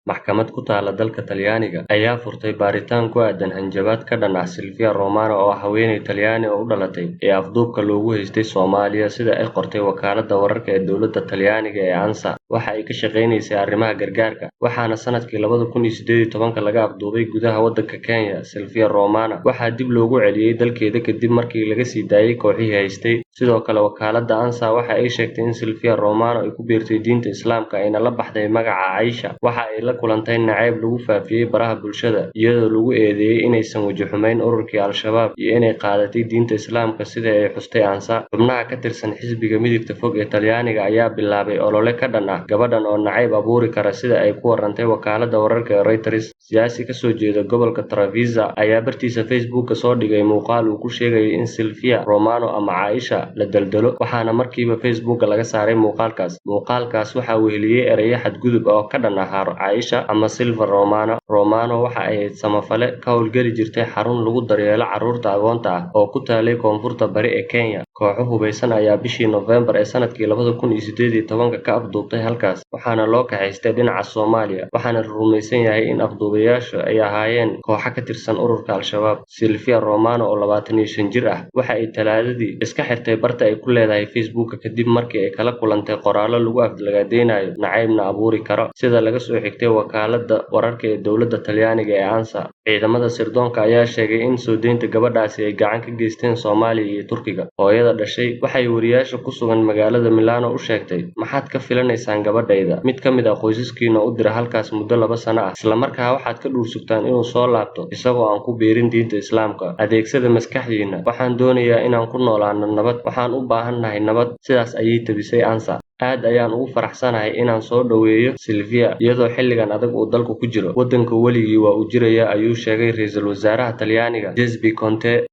maxkamad ku taala dalka Talyaaniga ayaa furtay baaritaan ku aadan hanjabaad ka dhan ah Silvia Romano oo ah haweeney Talyaani oo u dhalatay ee afduubka loogu haystay Soomaaliya sida ay qortay wakaaladda wararka ee dowladda Talyaaniga ee ANSA. Waxa ay ka shaqeynaysay arrimaha gargaarka, waxaana sanadkii 2018 laga afduubay gudaha waddanka Kenya. Silvia Romano waxaa dib loogu celiyay dalkeeda kadib markii laga sii daayay kooxihii haystay. Sidoo kale wakaaladda ANSA waxa ay sheegtay in Silvia Romano ay ku biirtay diinta Islaamka ayna la baxday magaca Aisha. Waxa ay la kulantay nacayb lagu faafiyay baraha bulshada iyadoo lagu eedeeyay inaysan waji xumeyn ururkii Al-Shabaab iyo inay qaadatay diinta Islaamka sida ay xustay ANSA. Xubnaha ka tirsan xisbiga midigta fog ee Talyaaniga ayaa bilaabay olole ka dhan ah gabadhan oo nacayb abuuri kara sida ay ku warantay wakaaladda wararka ee Reuters. Siyaasi ka soo jeeda gobolka Treviso ayaa bartiisa Facebook soo dhigay muuqaal uu ku sheegay in Silvia Romano ama Aisha la daldalo, waxaana markiiba Facebook laga saaray muuqaalkaas. Muuqaalkaas waxa uu heliyay ereyo xadgudub oo ka dhan ah Aisha ama Silvia Romano. Romano waxa ay ahayd samafale ka howlgeli jirtay xarun lagu daryeelo carruurta agoonta ah oo ku taalay koonfurta bari ee Kenya. Kooxo hubeysan ayaa bishii November ee sanadkii 2018 ka afduubtay halkaas, waxaana loo kaxaystay dhinaca Soomaaliya. Waxaana rumaysan yahay in afduubayaashu ay ahaayeen kooxo ka tirsan ururka Al-Shabaab. Silvia Romano oo 25 jir ah waxa ay Talaadadii iska xirtay barta ay ku leedahay Facebook kadib markii ay kala kulantay qoraallo lagu aflagaadeeyo nacaybna abuuri karo, sida laga soo xigtay wakaaladda wararka ee dowladda Talyaaniga ee ANSA. Ciidamada sirdoonka ayaa sheegay in soo deynta gabadhaasi ay gacan ka geysteen Soomaaliya iyo Turkiga. Hooyada dhashay waxay wariyaasha ku sugan magaalada Milano u sheegtay, "Maxaad ka filanaysaan gabadhayda? Mid ka mid ah qoysaskiina u dira halkaas muddo 2 sano ah, isla markaa waxaad ka dhuursugtaan inuu soo laabto isagoo aan ku biirin diinta Islaamka. Adeegsada maskaxdiina. Waxaan doonayaa inaan ku noolaano nabad. Waxaan u baahannahay nabad." Sidaas ayay tabisay ANSA. Aad ayaan ugu faraxsanahay inaan soo dhaweeyo Silvia iyadoo xilligan adag uu dalku ku jiro. Waddanka weligii waa uu jirayaa, ayuu sheegay ra'iisul wasaaraha Talyaaniga Giuseppe Conte.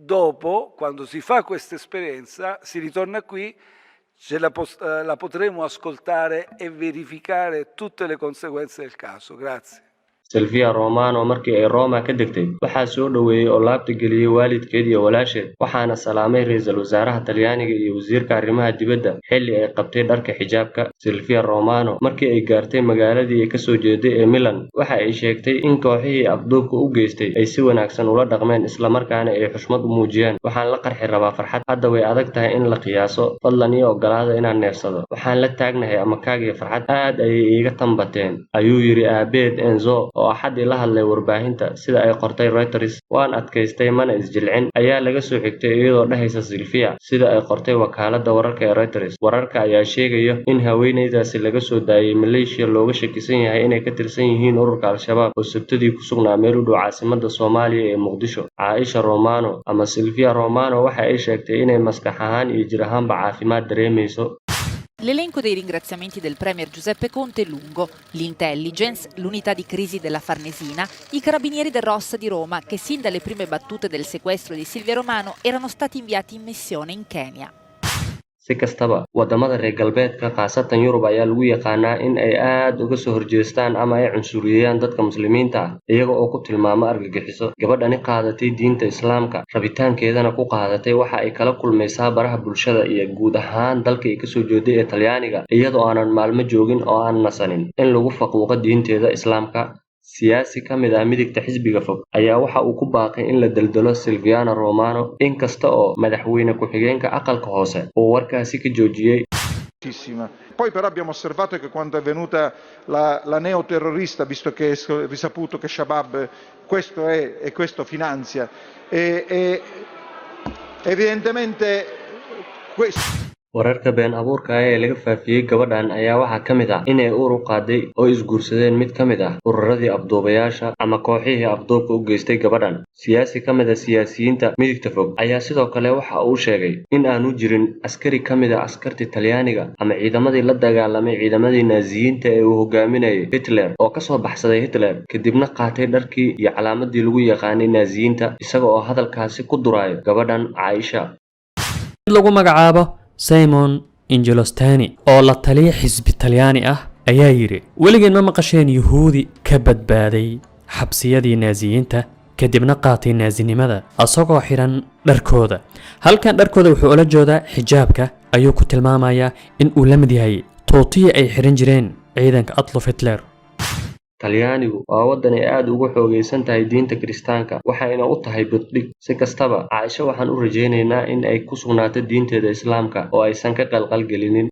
Dopo, quando si fa questa esperienza, si ritorna qui, la potremo ascoltare e verificare tutte le conseguenze del caso. Grazie. Silvia Romano markii ay Roma ka degtay waxaa soo dhaweeyay oo laabta geliyay waalidkeed iyo walaasheed, waxaana salaamay ra'iisul wasaaraha Talyaaniga iyo wasiirka arrimaha dibadda xilli ay qabtay dharka xijaabka. Silvia Romano markii ay gaartay magaaladii ay ka soo jeeday ee Milan waxa ay sheegtay in kooxihii afduubka u geystay ay si wanaagsan ula dhaqmeen isla markaana ay xushmad u muujiyeen. "Waxaan la qarxi rabaa farxad. Hadda way adag tahay in la qiyaaso. Fadlan ii ogolaada inaan neefsado. Waxaan la taagnahay amakaagiyo farxad. Aad ayay iiga tambateen," ayuu yiri aabeed Enzo oo axadii la hadlay warbaahinta sida ay qortay Reuters. "Waan adkaystay mana isjilcin," ayaa laga soo xigtay iyadoo dhahaysa Silvia, sida ay qortay wakaaladda wararka ee Reuters. Wararka ayaa sheegaya in haweeneydaasi laga soo daayay Malaysia looga shakisan yahay inay ka tirsan yihiin ururka Al-Shabaab oo Sabtidii ku sugnaa meel u dhow caasimadda Soomaaliya ee Muqdisho. Aisha Romano ama Silvia Romano waxa ay sheegtay inay maskax ahaan iyo jir ahaanba caafimaad dareemayso. L'elenco dei ringraziamenti del Premier Giuseppe Conte è lungo. L'Intelligence, l'unità di crisi della Farnesina, i carabinieri del Rossa di Roma che sin dalle prime battute del sequestro di Silvia Romano erano stati inviati in missione in Kenya. Si kastaba, wadamada reer galbeedka khaasatan Yurub ayaa lagu yaqaanaa in ay aad uga soo horjeestaan ama ay cunsuriyeen dadka muslimiinta ah iyaga oo ku tilmaama argagixiso. Gabadhani qaadatay diinta Islaamka, rabitaankeedana ku qaadatay waxa ay kala kulmaysaa baraha bulshada iyo guud ahaan dalka ay ka soo jeeday ee Talyaaniga iyadoo aanan maalmo joogin oo aan nasanin in lagu faquuqo diinteeda Islaamka. Siyaasi ka mid ah midigta xisbiga fog ayaa waxa uu ku baaqay in la daldalo Silvia Romano inkasta oo madaxweyne ku-xigeenka aqalka hoose uu warkaasi ka joojiyay. Poi però abbiamo osservato che quando è venuta la neoterrorista, visto che è risaputo che Shabab questo è e questo finanzia, e evidentemente questo. Wararka been abuurka ah ee laga faafiyay gabadhan ayaa waxaa ka mid ah inay uur u qaaday oo isguursadeen mid ka mid ah ururadii afduubayaasha ama kooxihii afduubka u geystay gabadhan. Siyaasi ka mid ah siyaasiyiinta midigta fog ayaa sidoo kale waxa uu sheegay in aanu jirin askari ka mid ah askartii Talyaaniga ama ciidamadii la dagaalamay ciidamadii Naaziyiinta ee uu hogaaminayay Hitler oo ka soo baxsaday Hitler kadibna qaatay dharkii iyo calaamadii lagu yaqaanay Naaziyiinta isaga oo hadalkaasi ku durayo gabadhan Aisha. Lagu magacaabo Simon Ingelostani oo la taliya xisbi Talyaani ah ayaa yiri, "Weligeen ma maqasheen Yuhuudi ka badbaaday xabsiyadii Naaziyiinta kadibna qaatay naasinimada asagoo xiran dharkooda. halkan dharkooda wuxuu ula jeedaa xijaabka ayuu ku tilmaamayaa in uu la mid yahay tuutihii ay xiran jireen ciidanka Adolf Hitler. Talyaanigu waa waddan ay aad ugu xoogaysan tahay diinta Kiristaanka waxayna u tahay buddhig. Si kastaba, Caaisha waxaan u rajaynaynaa in ay ku sugnaato diinteeda Islaamka oo aysan ka qalqal gelinin